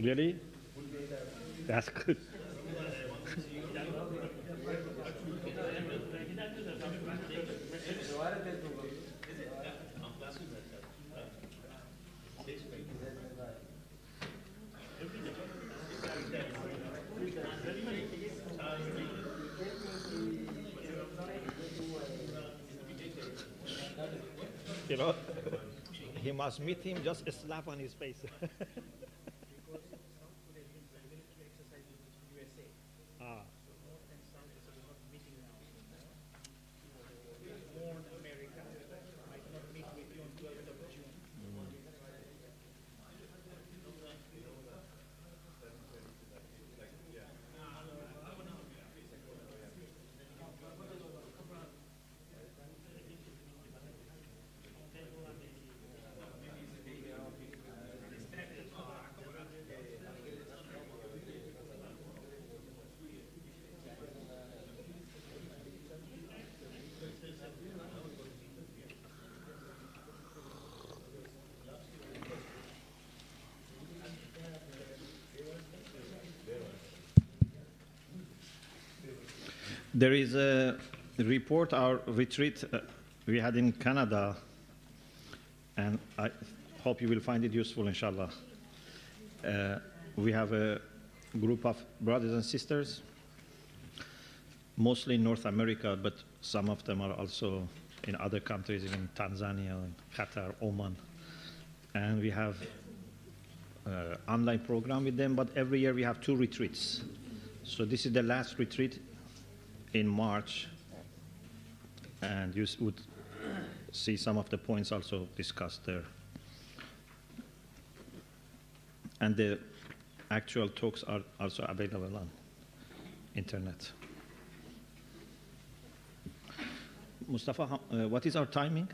Really? That's good. You know, he must meet him, just a slap on his face. Ah. There is a report, our retreat we had in Canada, and I hope you will find it useful, inshallah. We have a group of brothers and sisters, mostly in North America, but some of them are also in other countries, in Tanzania, Qatar, Oman. And we have online program with them, but every year we have 2 retreats. So this is the last retreat in March, and you would see some of the points also discussed there. And the actual talks are also available on internet. Mustafa, what is our timing?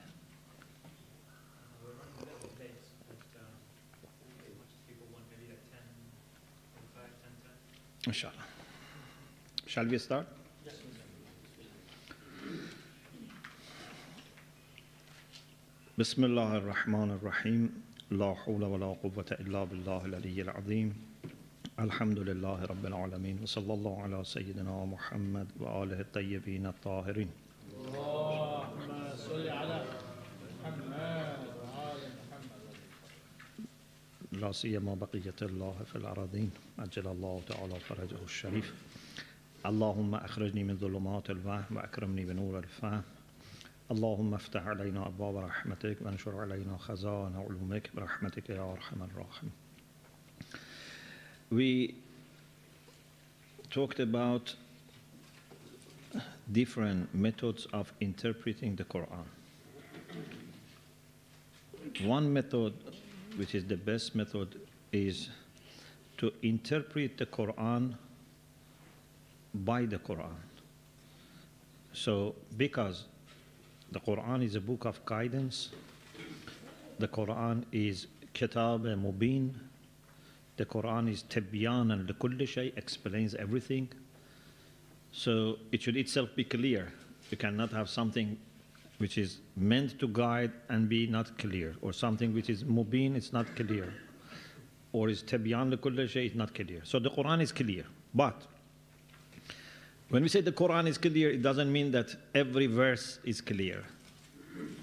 We're running a little late, but as much as people want, maybe at 10:45, 10:10. Inshallah. Shall we start? بسم الله الرحمن الرحيم لا حول ولا قوة إلا بالله العلي العظيم الحمد لله رب العالمين وصلى الله على سيدنا محمد وآله الطيبين الطاهرين اللهم صل على محمد وآل محمد لا سيما بقية الله في الأراضين عجل الله تعالى فرجه الشريف اللهم أخرجني من ظلمات الوهم وأكرمني بنور الفهم اللهم افتح علينا أبواب رحمتك وانشر علينا خزائن علومك برحمتك يا أرحم الراحمين. We talked about different methods of interpreting the Quran. One method, which is the best method, is to interpret the Quran by the Quran. So, because the Quran is a book of guidance, the Quran is kitab mubin, the Quran is tibyan and likulli shay, explains everything. So it should itself be clear. You cannot have something which is meant to guide and be not clear, or something which is mubin, it's not clear, or is tibyan likulli shay, it's not clear. So the Quran is clear. But when we say the Quran is clear, it doesn't mean that every verse is clear.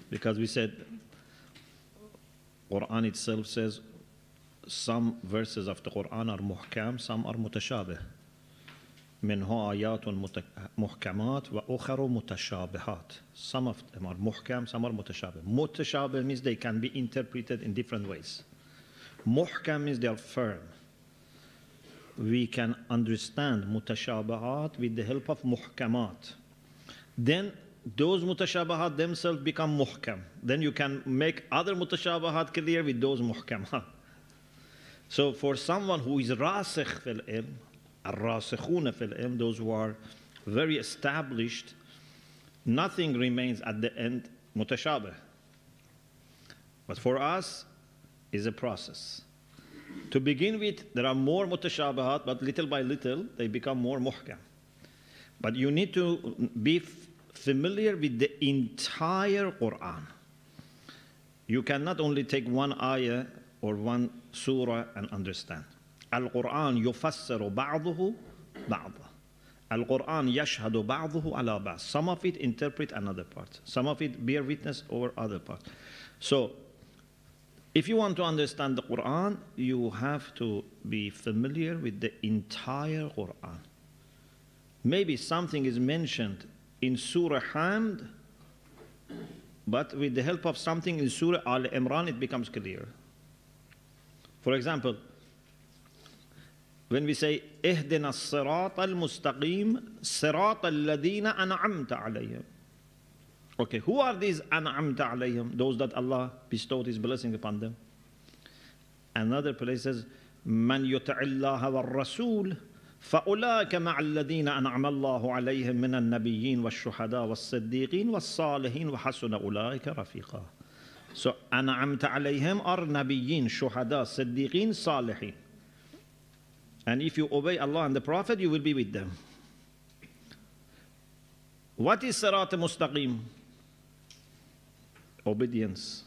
Because we said, Quran itself says some verses of the Quran are muhkam, some are mutashabih. منه آيات محكمات وأخر متشابهات. Some of them are محكم, some are متشابه. متشابه means they can be interpreted in different ways. محكم means they are firm. We can understand متشابهات with the help of محكمات. Then those متشابهات themselves become محكم. Then you can make other متشابهات clear with those محكمات. So for someone who is راسخ في العلم, الراسخون في العلم, those who are very established, nothing remains at the end متشابه. But for us, it's a process. To begin with, there are more متشابهات, but little by little, they become more محكم. But you need to be familiar with the entire Quran. You cannot only take one ayah or one surah and understand. Al-Quran يفسر بعضه بعضا. Al-Quran يشهد بعضه على بعض. Some of it interpret another part. Some of it bear witness over other part. So, if you want to understand the Quran, you have to be familiar with the entire Quran. Maybe something is mentioned in Surah Hamd, but with the help of something in Surah Al-Imran, it becomes clear. For example, when we say اهدنا الصراط المستقيم صراط الذين أنعمت عليهم. Okay, who are these أنعمت عليهم? Those that Allah bestowed His blessing upon them. Another place says من يطع الله والرسول فأولئك مع الذين أنعم الله عليهم من النبيين والشهداء والصديقين والصالحين وحسن أولئك رفيقا. So أنعمت عليهم are نبيين, شهداء, صديقين, صالحين. And if you obey Allah and the Prophet, you will be with them. What is صراط مستقيم? Obedience.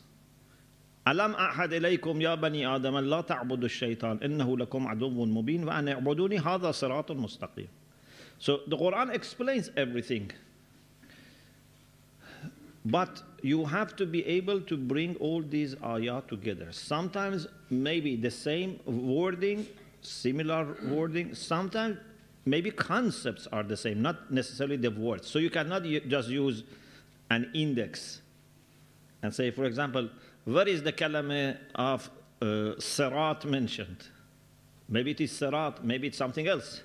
ألم أعهد إليكم يا بني آدم لا تعبدوا الشيطان إنه لكم عدو مبين وأن اعبدوني هذا صراط مستقيم. So the Quran explains everything. But you have to be able to bring all these ayat together. Sometimes maybe the same wording, similar wording. Sometimes maybe concepts are the same, not necessarily the words. So you cannot just use an index and say, for example, where is the kalama of sirat mentioned? Maybe it is sirat, maybe it's something else.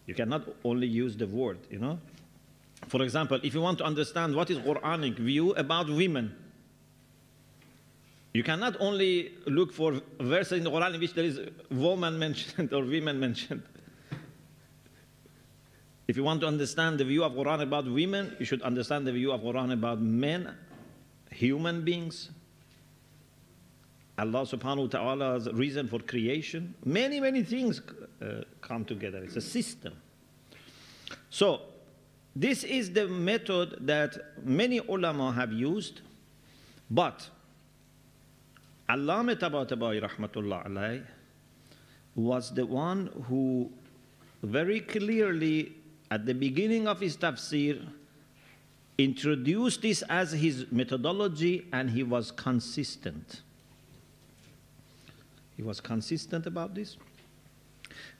You cannot only use the word, you know. For example, if you want to understand what is Quranic view about women, you cannot only look for verses in the Quran in which there is woman mentioned or women mentioned. If you want to understand the view of Quran about women, you should understand the view of Quran about men, human beings, Allah subhanahu wa ta'ala's reason for creation. Many, many things come together. It's a system. So, this is the method that many ulama have used, but Allama Tabatabai rahmatullah alayh was the one who very clearly at the beginning of his tafsir introduced this as his methodology, and he was consistent. He was consistent about this.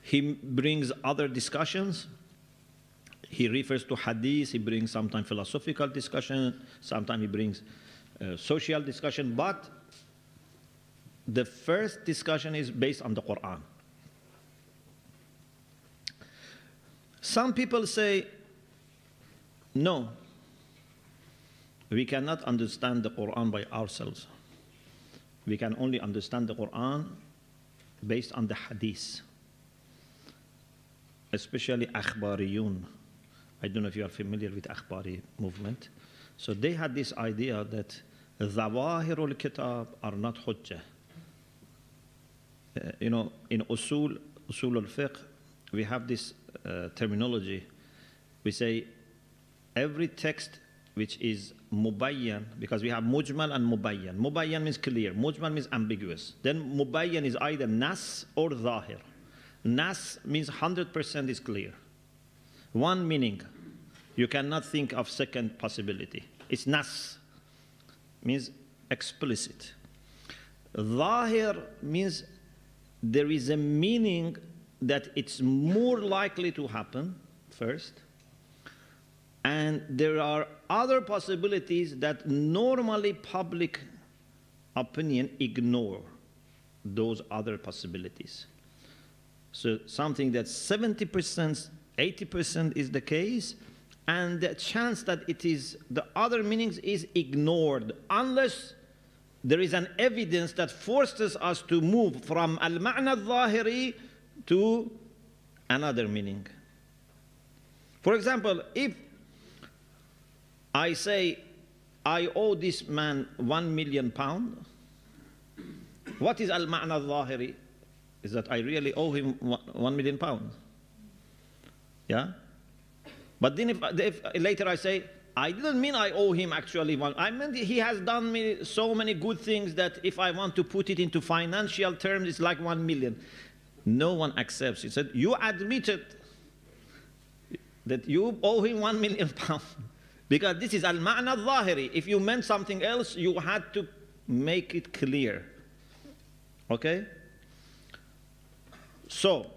He brings other discussions. He refers to hadith, he brings sometimes philosophical discussion, sometimes he brings social discussion, but the first discussion is based on the Quran. Some people say, no, we cannot understand the Quran by ourselves. We can only understand the Quran based on the hadith, especially akhbariyun. I don't know if you are familiar with Akhbari movement. So they had this idea that Zawahirul Kitab are not Hujjah. You know, in Usul al-Fiqh, we have this terminology. We say every text which is Mubayyan, because we have Mujmal and Mubayyan. Mubayyan means clear, Mujmal means ambiguous. Then Mubayyan is either Nas or Zahir. Nas means 100% is clear. One meaning, you cannot think of second possibility. It's nas, means explicit. Zahir means there is a meaning that it's more likely to happen, first. And there are other possibilities that normally public opinion ignore those other possibilities. So something that 70%, 80% is the case, and the chance that it is the other meanings is ignored unless there is an evidence that forces us to move from al-ma'na al-zahiri to another meaning. For example, if I say, I owe this man £1 million, what is al-ma'na al-zahiri? Is that I really owe him £1 million. Yeah? But then if later I say, I didn't mean I owe him actually one. I meant he has done me so many good things that if I want to put it into financial terms, it's like 1 million. No one accepts. He said, you admitted that you owe him £1 million. Because this is al-ma'na al-zahiri. If you meant something else, you had to make it clear. Okay? So,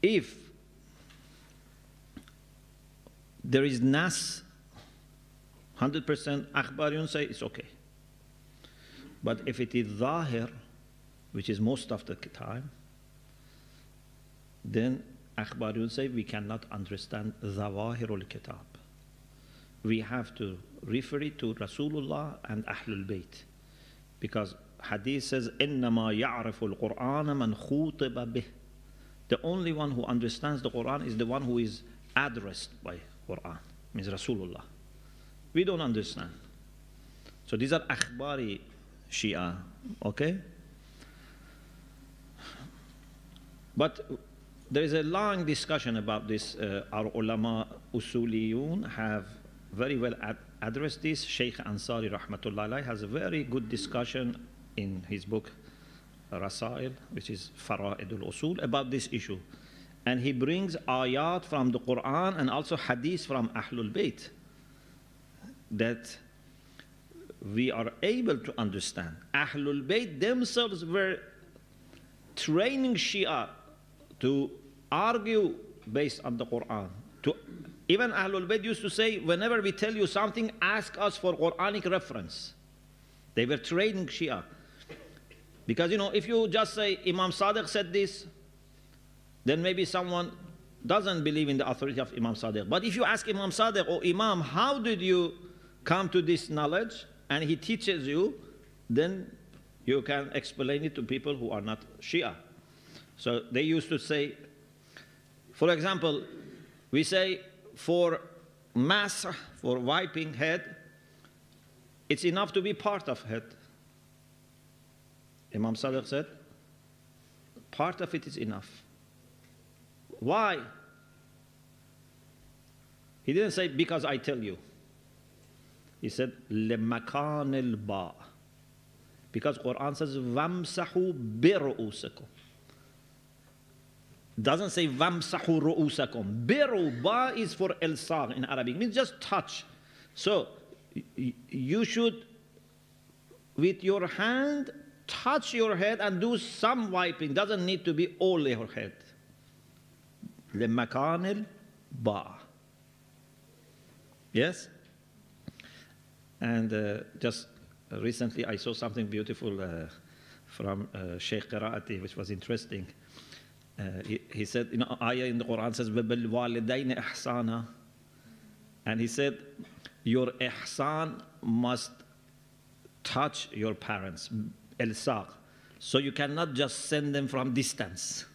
if there is nas, 100% akhbariyun say it's okay. But if it is zahir, which is most of the time, then akhbariyun say we cannot understand zawahirul kitab. We have to refer it to Rasulullah and Ahlul Bayt. Because hadith says, إِنَّمَا يَعْرِفُ الْقُرْآنَ مَنْ خُوطِبَ بِهِ. The only one who understands the Quran is the one who is addressed by Quran, means Rasulullah. We don't understand. So these are akhbari Shia, okay? But there is a long discussion about this. Our ulama usuliyun have very well addressed this. Sheikh Ansari rahmatullah alayhi has a very good discussion in his book Rasail, which is Fara'idul Usul, about this issue. And he brings ayat from the Quran and also hadith from Ahlul Bayt that we are able to understand. Ahlul Bayt themselves were training Shia to argue based on the Quran. Even Ahlul Bayt used to say, whenever we tell you something, ask us for Quranic reference. They were training Shia. Because, you know, if you just say, Imam Sadiq said this, then maybe someone doesn't believe in the authority of Imam Sadiq. But if you ask Imam Sadiq, oh Imam, how did you come to this knowledge? And he teaches you, then you can explain it to people who are not Shia. So they used to say, for example, we say for masah, for wiping head, it's enough to be part of head. Imam Sadiq said, part of it is enough. Why? He didn't say, because I tell you. He said, لِمَكَانِ الْبَاءِ. Because Quran says, وَامْسَحُوا بِرُؤُوسَكُمْ. Doesn't say, وَامْسَحُوا رُؤُوسَكُمْ. Biru, ba is for ilsaq in Arabic. It means just touch. So, you should, with your hand, touch your head and do some wiping. Doesn't need to be all your head. لِمَكَانِ الْبَاءِ. Yes? And just recently I saw something beautiful from Sheikh Qira'ati, which was interesting. He said, you know, ayah in the Quran says, وَبِالْوَالِدَيْنِ إِحْسَانًا. And he said, your ihsan must touch your parents, ilsaq. So you cannot just send them from distance.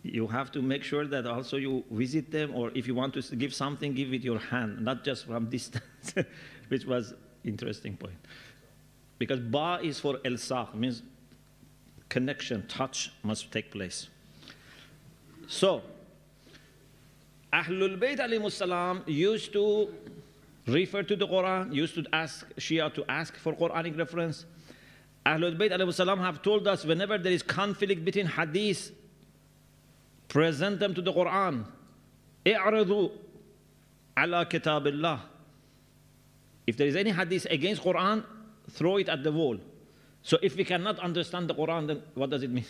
You have to make sure that also you visit them, or if you want to give something, give with your hand, not just from distance, which was interesting point. Because ba is for ilsaq, means connection, touch must take place. So, Ahlul Bayt alayhimus salam used to refer to the Quran, used to ask Shia to ask for Quranic reference. Ahlul Bayt alayhimus salam have told us whenever there is conflict between hadith, present them to the Quran. اعرضوا على كتاب الله. If there is any hadith against Quran, throw it at the wall. So if we cannot understand the Quran, then what does it mean?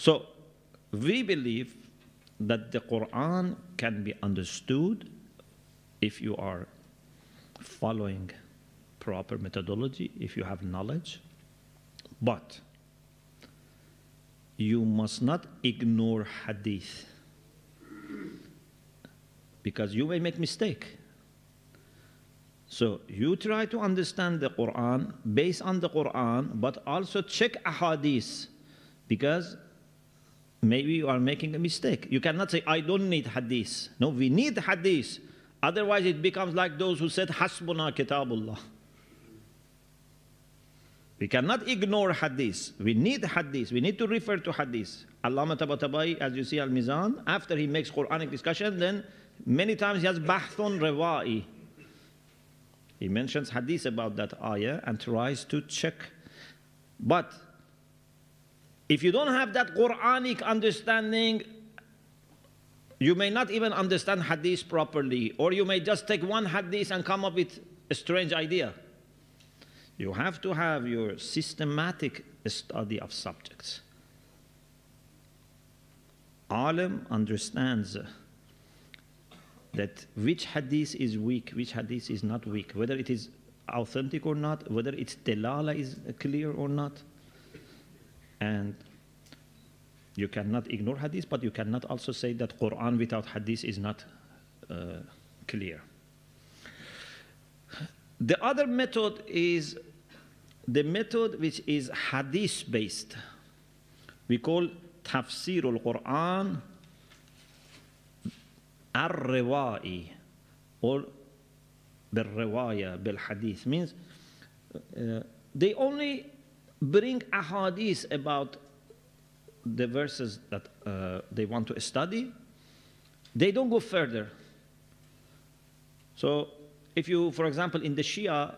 So we believe that the Quran can be understood if you are following proper methodology, if you have knowledge, but you must not ignore hadith, because you may make mistake. So you try to understand the Quran based on the Quran, but also check ahadith, because maybe you are making a mistake. You cannot say, I don't need hadith. No, we need hadith. Otherwise it becomes like those who said, Hasbuna kitabullah. We cannot ignore hadith. We need hadith. We need to refer to hadith. Allama Tabatabai, as you see Al-Mizan, after he makes Quranic discussion, then many times he has bahthun riwa'i. He mentions hadith about that ayah and tries to check. But if you don't have that Quranic understanding, you may not even understand hadith properly, or you may just take one hadith and come up with a strange idea. You have to have your systematic study of subjects. Alim understands that which hadith is weak, which hadith is not weak, whether it is authentic or not, whether its delala is clear or not. And you cannot ignore hadith, but you cannot also say that Quran without hadith is not clear. The other method is the method which is hadith based. We call tafsir al-Quran al-riwa'i, or bil-riwaya, bil-hadith. Means they only bring ahadith about the verses that they want to study. They don't go further. So if you, for example, in the Shia,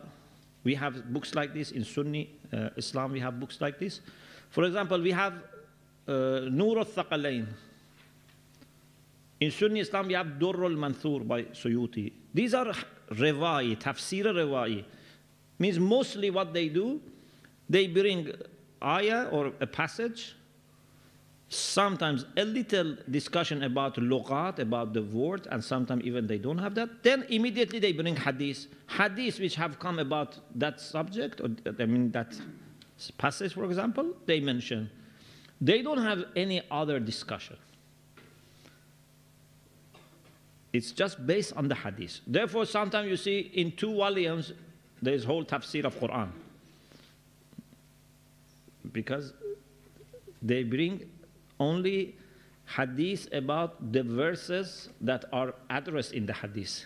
we have books like this. In Sunni Islam, we have books like this. For example, we have Nur al-Thaqalain. In Sunni Islam, we have Durr al-Manthur by Suyuti. These are riwai, tafsir riwai. Means mostly what they do, they bring ayah or a passage, sometimes a little discussion about lughat, about the word, and sometimes even they don't have that. Then immediately they bring hadith. Hadith which have come about that subject, or I mean that passage, for example, they mention. They don't have any other discussion. It's just based on the hadith. Therefore, sometimes you see in 2 volumes, there is whole tafsir of Quran. Because they bring only hadith about the verses that are addressed in the hadith.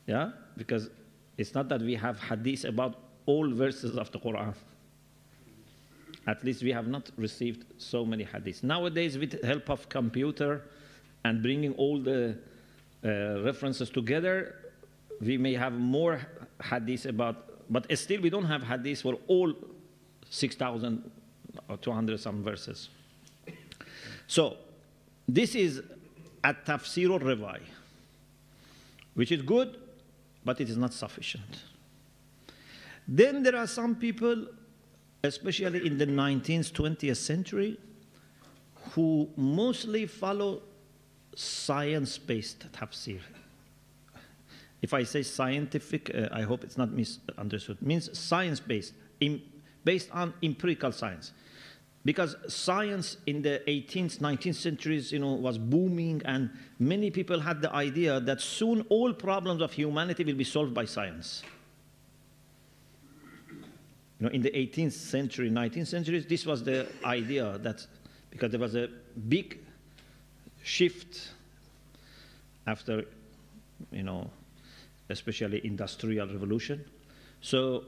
Yeah? Because it's not that we have hadith about all verses of the Quran. At least we have not received so many hadiths. Nowadays, with the help of computer and bringing all the references together, we may have more hadiths about, but still we don't have hadiths for all 6,000 or 200 some verses. So this is at-tafsir al-riwai, which is good, but it is not sufficient. Then there are some people, especially in the 19th, 20th century, who mostly follow science-based tafsir. If I say scientific, I hope it's not misunderstood. It means science-based, based on empirical science. Because science in the 18th, 19th centuries, was booming, and many people had the idea that soon all problems of humanity will be solved by science. In the 18th century, 19th centuries, this was the idea, that because there was a big shift after, especially industrial revolution. So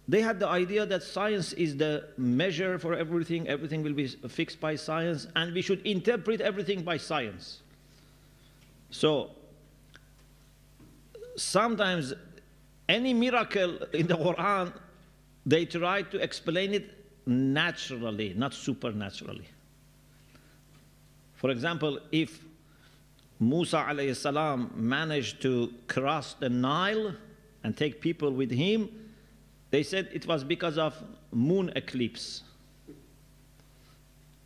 they had the idea that science is the measure for everything. Everything will be fixed by science, and we should interpret everything by science. So sometimes any miracle in the Quran, they try to explain it naturally, not supernaturally. For example, if Musa alayhi salam managed to cross the Nile and take people with him, they said it was because of moon eclipse.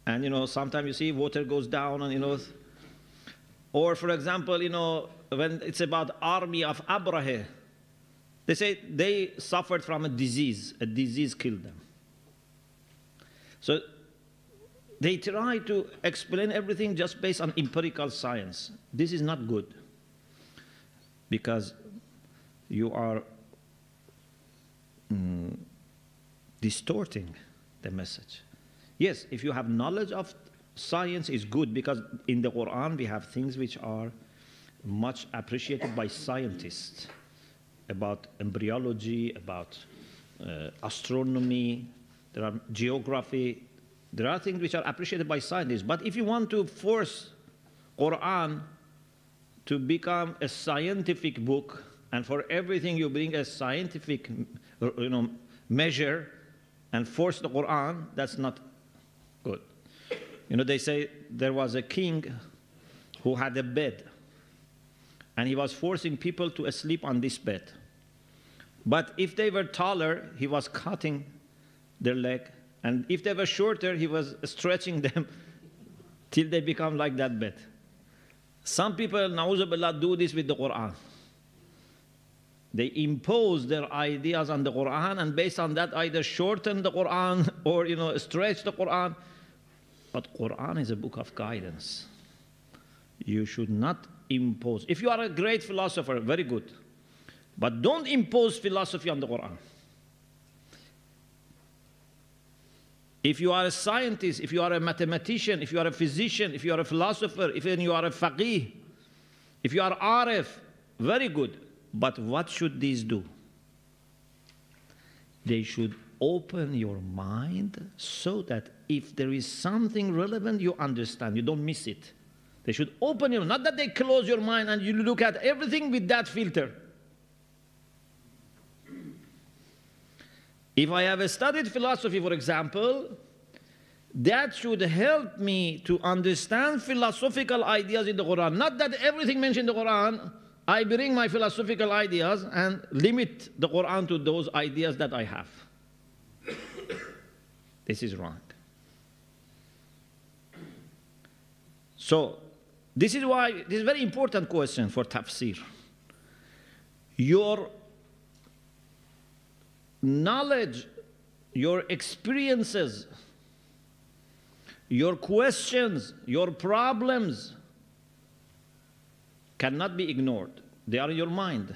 And, sometimes you see water goes down and, or for example, when it's about army of Abraha, they say they suffered from a disease killed them. So they try to explain everything just based on empirical science. This is not good, because you are distorting the message. Yes, if you have knowledge of science, is good, because in the Quran we have things which are much appreciated by scientists, about embryology, about astronomy, there are geography, there are things which are appreciated by scientists. But if you want to force Quran to become a scientific book, and for everything you bring a scientific measure and force the Quran, that's not good. They say there was a king who had a bed, and he was forcing people to sleep on this bed. But if they were taller, he was cutting their leg. And if they were shorter, he was stretching them till they become like that bed. Some people, na'udhu billah, do this with the Quran. They impose their ideas on the Quran, and based on that either shorten the Quran or stretch the Quran. But Quran is a book of guidance. You should not impose. If you are a great philosopher, very good. But don't impose philosophy on the Quran. If you are a scientist, if you are a mathematician, if you are a physician, if you are a philosopher, if you are a faqih, if you are arif, very good. But what should these do? They should open your mind so that if there is something relevant, you understand, you don't miss it. They should open your, not that they close your mind and you look at everything with that filter. If I have studied philosophy, for example, that should help me to understand philosophical ideas in the Quran. Not that everything mentioned in the Quran, I bring my philosophical ideas and limit the Quran to those ideas that I have. This is wrong. So, this is why, this is a very important question for tafsir. Your knowledge, your experiences, your questions, your problems cannot be ignored. They are in your mind.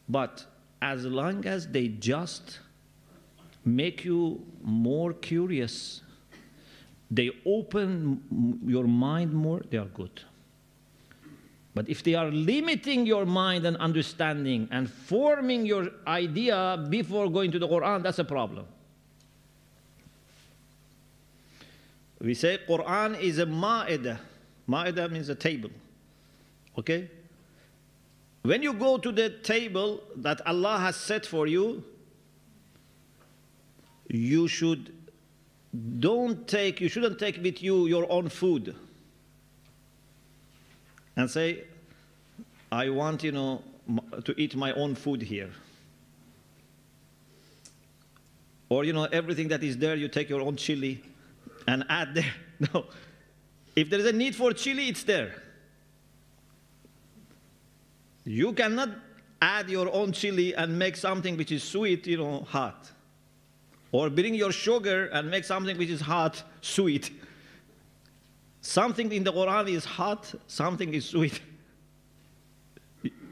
But as long as they just make you more curious, they open your mind more, they are good. But if they are limiting your mind and understanding and forming your idea before going to the Quran, that's a problem. We say Quran is a ma'idah. Ma'idah means a table. Okay? When you go to the table that Allah has set for you, you shouldn't take with you your own food and say, I want, to eat my own food here. Or, everything that is there, you take your own chili and add there. No. If there is a need for chili, it's there. You cannot add your own chili and make something which is sweet, hot. Or bring your sugar and make something which is hot, sweet. Something in the Quran is hot, something is sweet.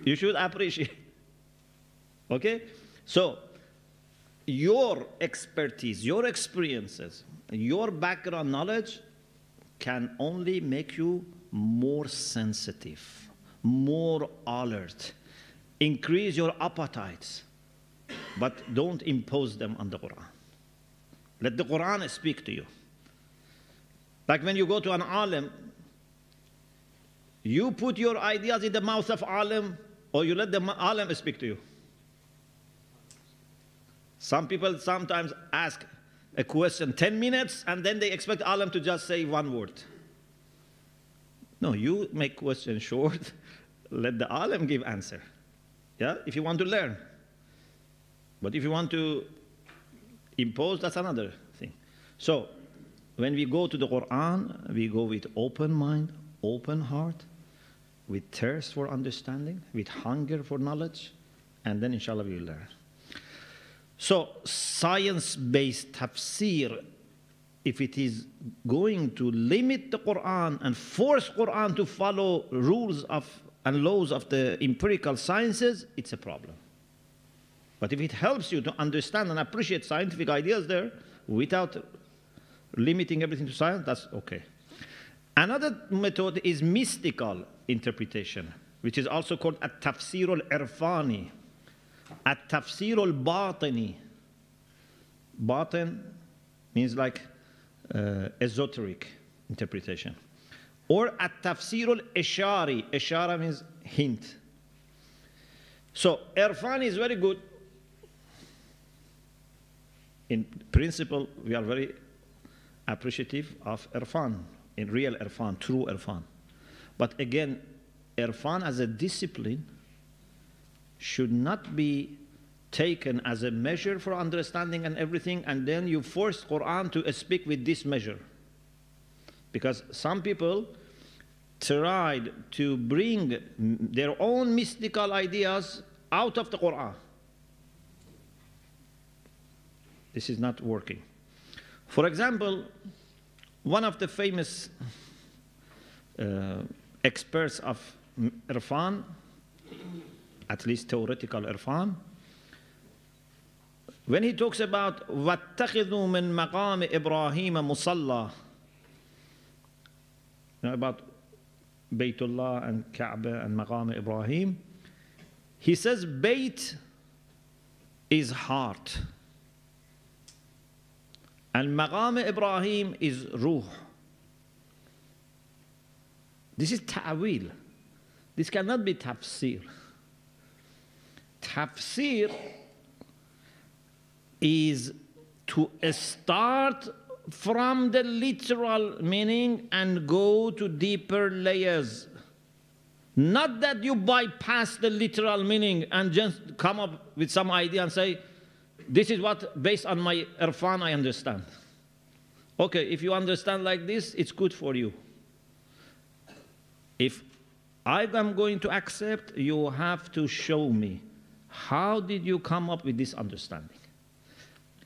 You should appreciate. Okay? So, your expertise, your experiences, your background knowledge can only make you more sensitive, more alert, increase your appetites, but don't impose them on the Quran. Let the Quran speak to you. Like when you go to an alim, you put your ideas in the mouth of alim, or you let the alim speak to you. Some people sometimes ask a question 10 minutes, and then they expect alim to just say one word. No, you make question short, let the alim give answer. Yeah, if you want to learn. But if you want to impose, that's another thing. So, when we go to the Quran, we go with open mind, open heart, with thirst for understanding, with hunger for knowledge, and then inshallah we will learn. So science-based tafsir, if it is going to limit the Quran and force Quran to follow rules of and laws of the empirical sciences, it's a problem. But if it helps you to understand and appreciate scientific ideas there without limiting everything to science, that's okay. Another method is mystical interpretation, which is also called at-tafsir al-irfani, at-tafsir al-batini. Batin means like esoteric interpretation. Or at-tafsir al-ishari. Ishara means hint. So irfani is very good. In principle, we are very appreciative of irfan, in real irfan, true irfan. But again, irfan as a discipline should not be taken as a measure for understanding and everything, and then you force Quran to speak with this measure. Because some people tried to bring their own mystical ideas out of the Quran. This is not working. For example, one of the famous experts of irfan, at least theoretical irfan, when he talks about وَاتَّخِذُوا مِن مَقَامِ إِبْرَاهِيمَ مُصَلَّى, about Baytullah and Kaaba and Maqam Ibrahim, he says Bayt is heart and Maqam Ibrahim is ruh. This is ta'wil. This cannot be tafsir. Tafsir is to start from the literal meaning and go to deeper layers. Not that you bypass the literal meaning and just come up with some idea and say, this is what, based on my irfan, I understand. Okay, if you understand like this, it's good for you. If I am going to accept, you have to show me, how did you come up with this understanding?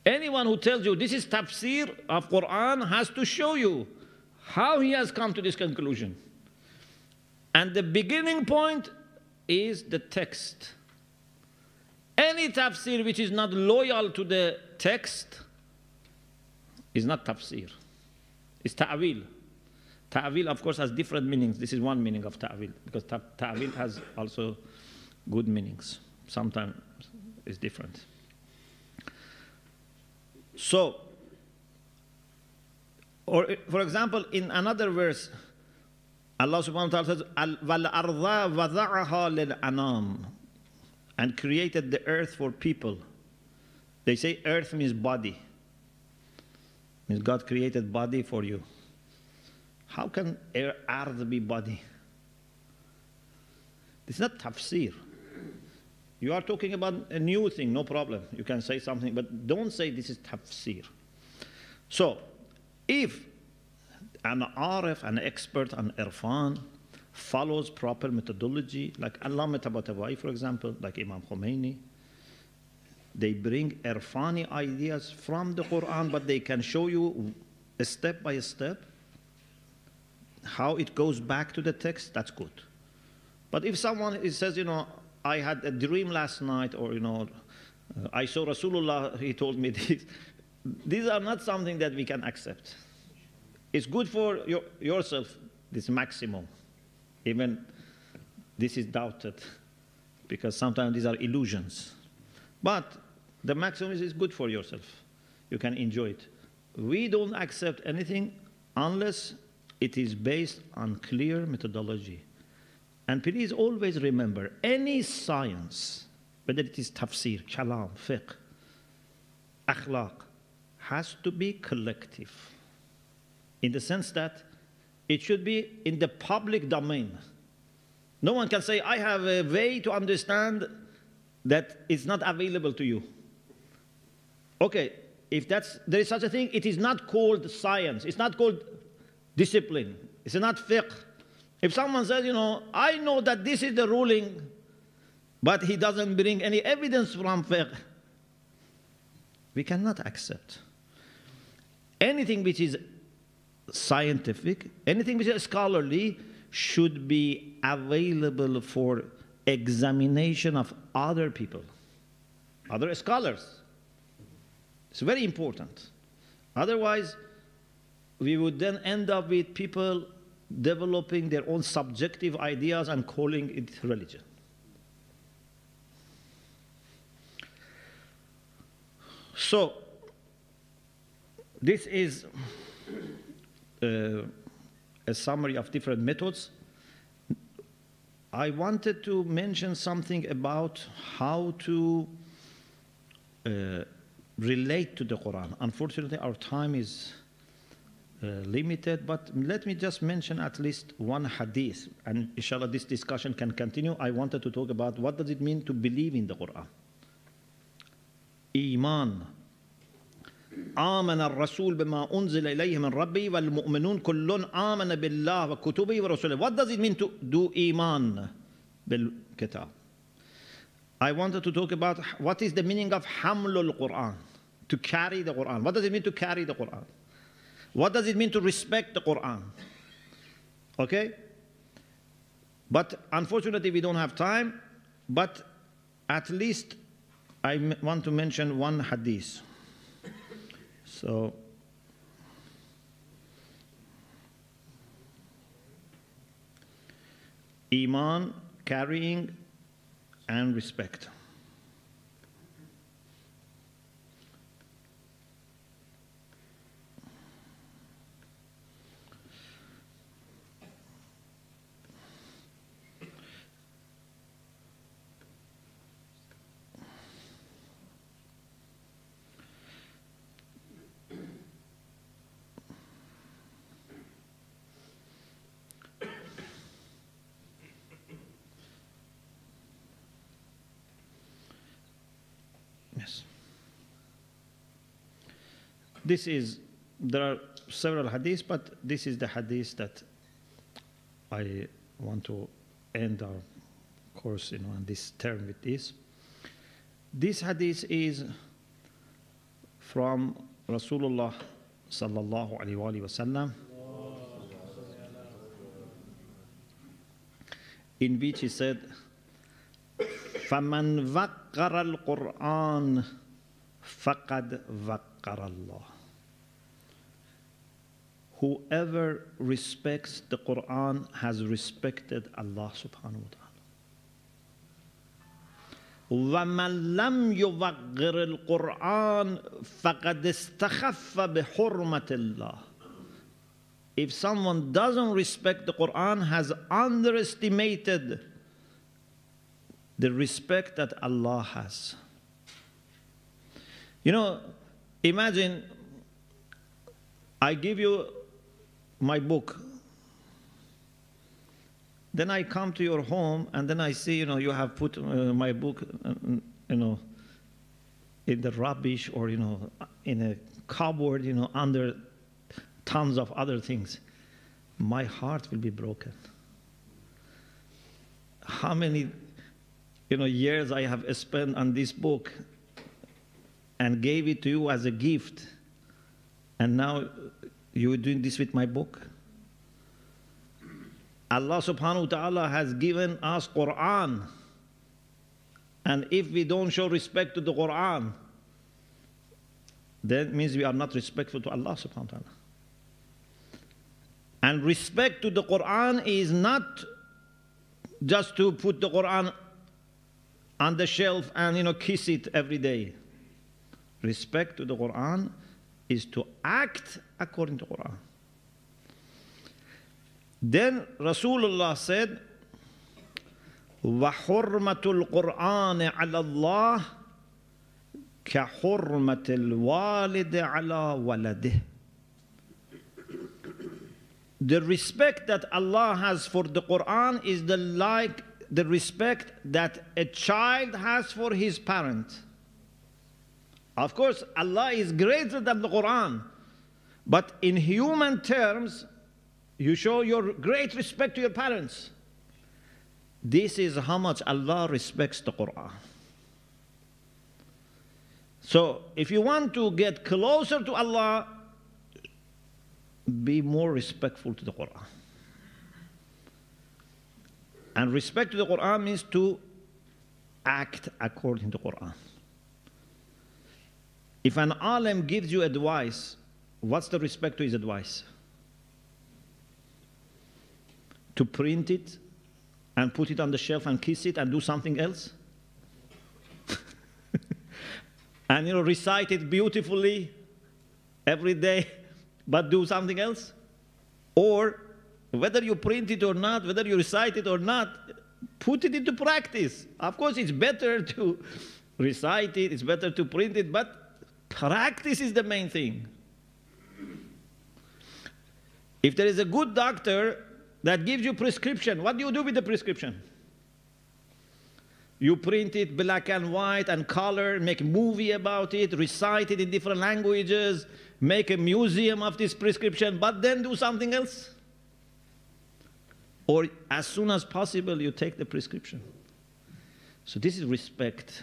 Anyone who tells you this is tafsir of Quran has to show you how he has come to this conclusion. And the beginning point is the text. Any tafsir which is not loyal to the text is not tafsir. It's ta'wil. Ta'wil, of course, has different meanings. This is one meaning of ta'wil, because ta'wil has also good meanings. Sometimes it's different. So, or for example, in another verse, Allah subhanahu wa ta'ala says, وَالْأَرْضَ وَضَعَهَا لِلْأَنَامِ, and created the earth for people. They say earth means body. Means God created body for you. How can earth be body? It's not tafsir. You are talking about a new thing, no problem. You can say something, but don't say this is tafsir. So, if an arif, an expert on irfan, follows proper methodology, like Allama Tabatabai, for example, like Imam Khomeini, they bring irfani ideas from the Quran, but they can show you step by step how it goes back to the text. That's good. But if someone says, you know, I had a dream last night, or, you know, I saw Rasulullah, he told me this. These are not something that we can accept. It's good for yourself, this maximum. Even this is doubted, because sometimes these are illusions. But the maximum is good for yourself. You can enjoy it. We don't accept anything unless it is based on clear methodology. And please always remember, any science, whether it is tafsir, kalam, fiqh, akhlaq, has to be collective, in the sense that it should be in the public domain. No one can say, I have a way to understand that it's not available to you. Okay, if there is such a thing, it is not called science. It's not called discipline. It's not fiqh. If someone says, I know that this is the ruling, but he doesn't bring any evidence from fiqh, we cannot accept. Anything which is scientific, anything which is scholarly, should be available for examination of other people, other scholars. It's very important. Otherwise, we would then end up with people developing their own subjective ideas and calling it religion. So, this is a summary of different methods. I wanted to mention something about how to relate to the Quran. Unfortunately, our time is limited, but let me just mention at least one hadith, and inshallah this discussion can continue. I wanted to talk about what does it mean to believe in the Quran. Iman. آمن الرسول بما أنزل إليه من ربي والمؤمنون كل آمن بالله وكتبه ورسله. What does it mean to do iman بالكتاب? I wanted to talk about what is the meaning of حمل القرآن, to carry the Quran. What does it mean to carry the Quran? What does it mean to respect the Quran? Okay? But unfortunately we don't have time, but at least I want to mention one hadith. So, Iman, carrying, and respect. Yes. There are several hadiths, but this is the hadith that I want to end our course on this term with this. This hadith is from Rasulullah sallallahu alaihi wasallam, in which he said, فَمَنْ وَقَّرَ الْقُرْآنِ فَقَدْ وَقَّرَ اللَّهِ. Whoever respects the Quran has respected Allah subhanahu wa ta'ala. وَمَنْ لَمْ يُوَقِّرِ الْقُرْآنِ فَقَدْ اسْتَخَفَّ بِحُرْمَةِ اللَّهِ. If someone doesn't respect the Quran, has underestimated the respect that Allah has. Imagine I give you my book. Then I come to your home and then I see, you have put my book, in the rubbish or, in a cupboard, under tons of other things. My heart will be broken. How many years I have spent on this book and gave it to you as a gift, and now you are doing this with my book? Allah subhanahu wa ta'ala has given us Quran, and if we don't show respect to the Quran, that means we are not respectful to Allah subhanahu wa ta'ala. And respect to the Quran is not just to put the Quran on the shelf and kiss it every day. Respect to the Quran is to act according to Quran. Then Rasulullah said, وَحُرْمَةُ الْقُرْآنِ عَلَى اللَّهِ كَحُرْمَةِ الْوَالِدِ عَلَى وَلَدِهِ. The respect that Allah has for the Quran is the respect that a child has for his parent. Of course, Allah is greater than the Quran. But in human terms, you show your great respect to your parents. This is how much Allah respects the Quran. So, if you want to get closer to Allah, be more respectful to the Quran. And respect to the Quran means to act according to the Quran. If an alim gives you advice, what's the respect to his advice? To print it and put it on the shelf and kiss it and do something else? And recite it beautifully every day, but do something else? Or whether you print it or not, whether you recite it or not, put it into practice. Of course, it's better to recite it, it's better to print it, but practice is the main thing. If there is a good doctor that gives you prescription, what do you do with the prescription? You print it black and white and color, make a movie about it, recite it in different languages, make a museum of this prescription, but then do something else? Or as soon as possible, you take the prescription. So this is respect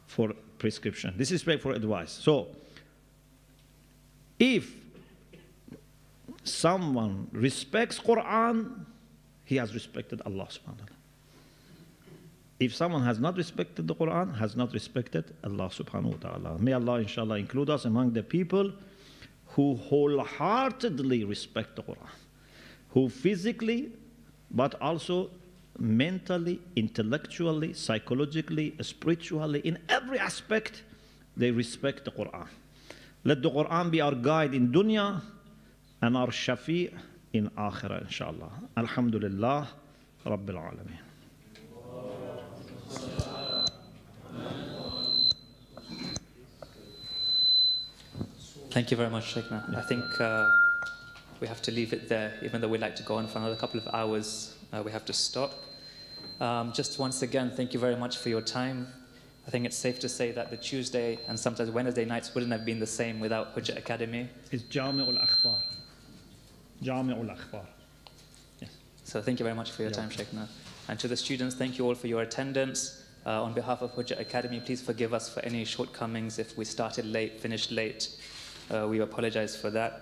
for prescription. This is respect for advice. So if someone respects Quran, he has respected Allah subhanahu wa ta'ala. If someone has not respected the Quran, has not respected Allah subhanahu wa ta'ala. May Allah inshallah include us among the people who wholeheartedly respect the Quran, who physically, but also mentally, intellectually, psychologically, spiritually, in every aspect, they respect the Quran. Let the Quran be our guide in dunya and our shafi' in akhirah, inshallah. Alhamdulillah, Rabbil Alameen. Thank you very much, Sheikh. I think we have to leave it there. Even though we'd like to go on for another couple of hours, we have to stop. Just once again, thank you very much for your time. I think it's safe to say that the Tuesday and sometimes Wednesday nights wouldn't have been the same without Hujjah Academy. It's Jami'ul Akhbar. Jami'ul Akhbar. Yes. So thank you very much for your time, Sheikh. And to the students, thank you all for your attendance. On behalf of Hujjah Academy, please forgive us for any shortcomings if we started late, finished late. We apologize for that.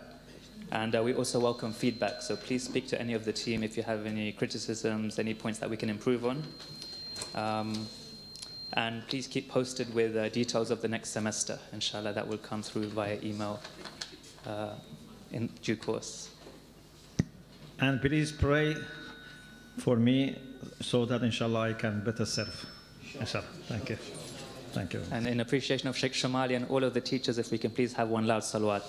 And we also welcome feedback, so please speak to any of the team if you have any criticisms, any points that we can improve on. And please keep posted with details of the next semester. Inshallah, that will come through via email in due course. And please pray for me so that inshallah I can better serve. Inshallah. Thank you. Thank you. And in appreciation of Sheikh Shomali and all of the teachers, if we can please have one loud salawat.